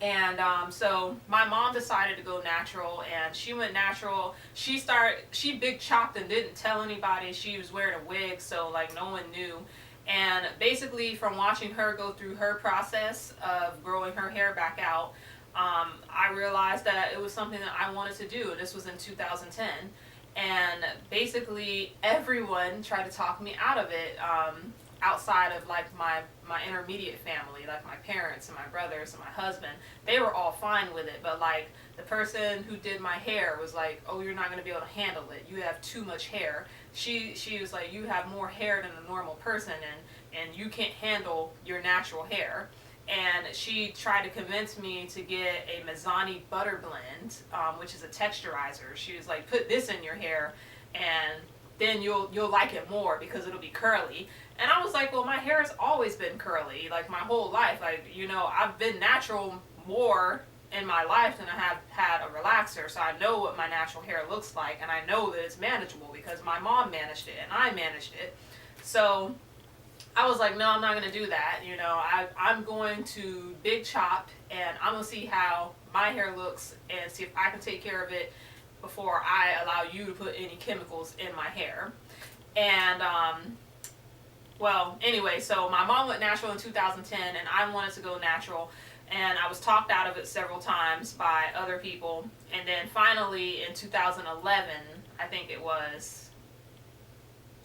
And so my mom decided to go natural, and she went natural. She big chopped and didn't tell anybody. She was wearing a wig, so like no one knew. And basically, from watching her go through her process of growing her hair back out, I realized that it was something that I wanted to do. This was in 2010. And basically, everyone tried to talk me out of it, outside of like my intermediate family, like my parents and my brothers and my husband. They were all fine with it, but like the person who did my hair was like, "Oh, you're not going to be able to handle it. You have too much hair." She was like, "You have more hair than a normal person, and you can't handle your natural hair." And she tried to convince me to get a Mizani butter blend, which is a texturizer. She was like, "Put this in your hair, and then you'll like it more because it'll be curly." And I was like, "Well, my hair has always been curly, like my whole life. Like, I've been natural more in my life than I have had a relaxer, so I know what my natural hair looks like, and I know that it's manageable because my mom managed it and I managed it." So I was like, "No, I'm not going to do that. I'm going to big chop, and I'm going to see how my hair looks and see if I can take care of it before I allow you to put any chemicals in my hair." And well, anyway, so my mom went natural in 2010, and I wanted to go natural, and I was talked out of it several times by other people. And then finally in 2011, I think it was,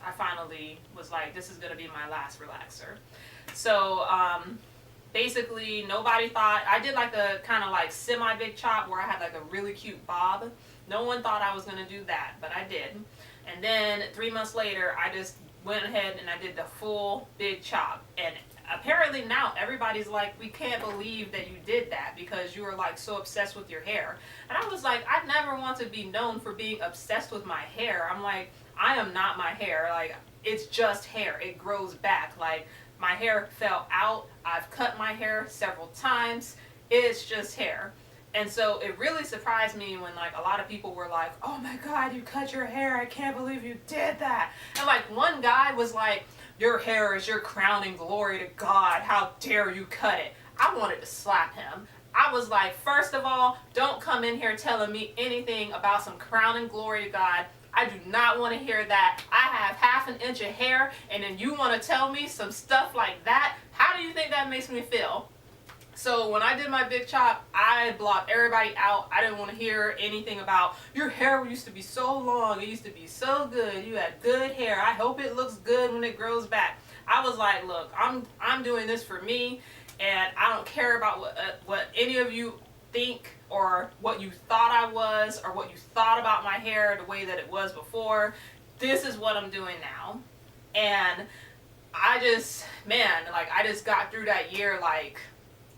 I finally was like, "This is going to be my last relaxer." So basically, nobody thought, I did like a kind of like semi big chop where I had like a really cute bob. No one thought I was going to do that, but I did. And then 3 months later, I just went ahead and I did the full big chop. And apparently now everybody's like, "We can't believe that you did that because you were like so obsessed with your hair." And I was like, I never want to be known for being obsessed with my hair. I'm like, I am not my hair. Like, it's just hair. It grows back. Like, my hair fell out. I've cut my hair several times. It's just hair. And so it really surprised me when like a lot of people were like, "Oh my God, you cut your hair. I can't believe you did that." And like one guy was like, "Your hair is your crowning glory to God. How dare you cut it?" I wanted to slap him. I was like, first of all, don't come in here telling me anything about some crowning glory to God. I do not want to hear that. I have half an inch of hair, and then you want to tell me some stuff like that? How do you think that makes me feel? So when I did my big chop, I blocked everybody out. I didn't want to hear anything about, "Your hair used to be so long. It used to be so good. You had good hair. I hope it looks good when it grows back." I was like, "Look, I'm doing this for me, and I don't care about what any of you think or what you thought I was or what you thought about my hair the way that it was before. This is what I'm doing now." And I just, man, like I just got through that year like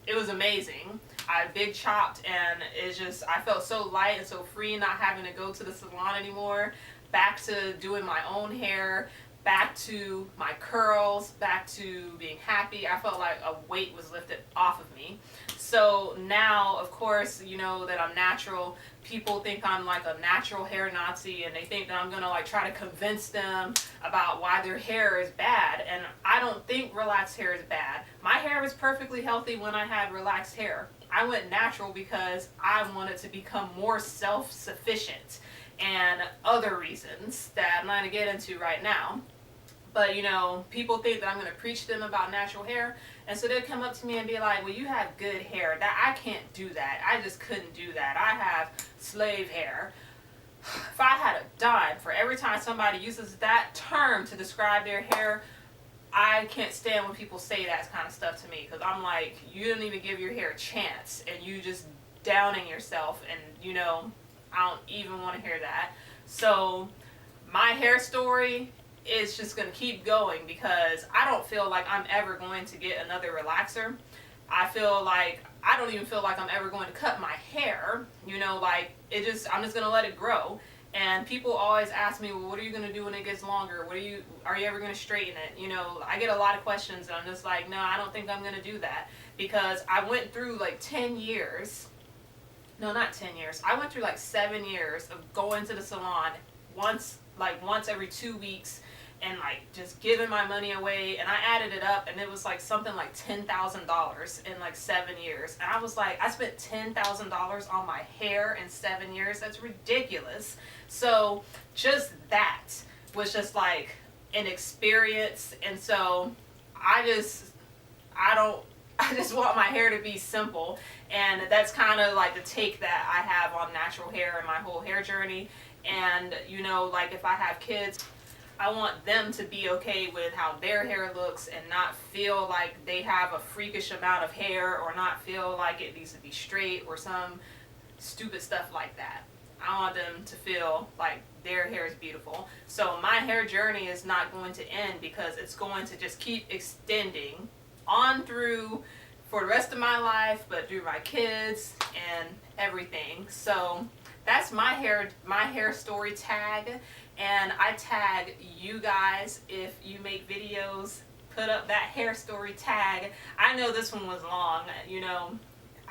it was amazing. I big chopped, and it's just, I felt so light and so free not having to go to the salon anymore. Back to doing my own hair, back to my curls, back to being happy. I felt like a weight was lifted off of me. So now, of course, you know that I'm natural. People think I'm like a natural hair Nazi, and they think that I'm gonna like try to convince them about why their hair is bad. And I don't think relaxed hair is bad. My hair was perfectly healthy when I had relaxed hair. I went natural because I wanted to become more self-sufficient and other reasons that I'm not gonna get into right now. But people think that I'm going to preach them about natural hair, and so they'll come up to me and be like, "Well, you have good hair. That I can't do that. I just couldn't do that. I have slave hair." If I had a dime for every time somebody uses that term to describe their hair, I can't stand when people say that kind of stuff to me, because I'm like, you didn't even give your hair a chance, and you just downing yourself, and I don't even want to hear that. So my hair story is just going to keep going because I don't feel like I'm ever going to get another relaxer. I don't even feel like I'm ever going to cut my hair, like I'm just going to let it grow. And people always ask me, "Well, what are you going to do when it gets longer? Are you ever going to straighten it?" I get a lot of questions, and I'm just like, no, I don't think I'm going to do that, because I went through like 10 years. No, not 10 years. I went through like 7 years of going to the salon once every 2 weeks and like just giving my money away, and I added it up and it was like something like $10,000 in like 7 years. And I was like, I spent $10,000 on my hair in 7 years. That's ridiculous. So just that was just like an experience. And so I just want my hair to be simple, and that's kind of like the take that I have on natural hair and my whole hair journey. And you know, like if I have kids, I want them to be okay with how their hair looks and not feel like they have a freakish amount of hair, or not feel like it needs to be straight or some stupid stuff like that. I want them to feel like their hair is beautiful. So my hair journey is not going to end, because it's going to just keep extending on through for the rest of my life, but through my kids and everything. So that's my hair story tag. And I tag you guys if you make videos. Put up that hair story tag. I know this one was long, you know.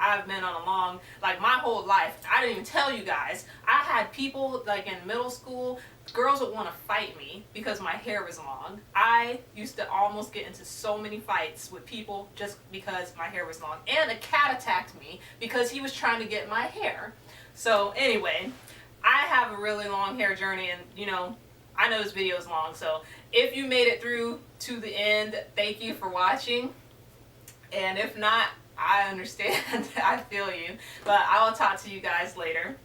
I've been on a long, like my whole life. I didn't even tell you guys. I had people like in middle school, girls would want to fight me because my hair was long. I used to almost get into so many fights with people just because my hair was long. And a cat attacked me because he was trying to get my hair. So anyway, I have a really long hair journey, and you know, I know this video is long, so if you made it through to the end, thank you for watching. And if not, I understand. I feel you. But I will talk to you guys later.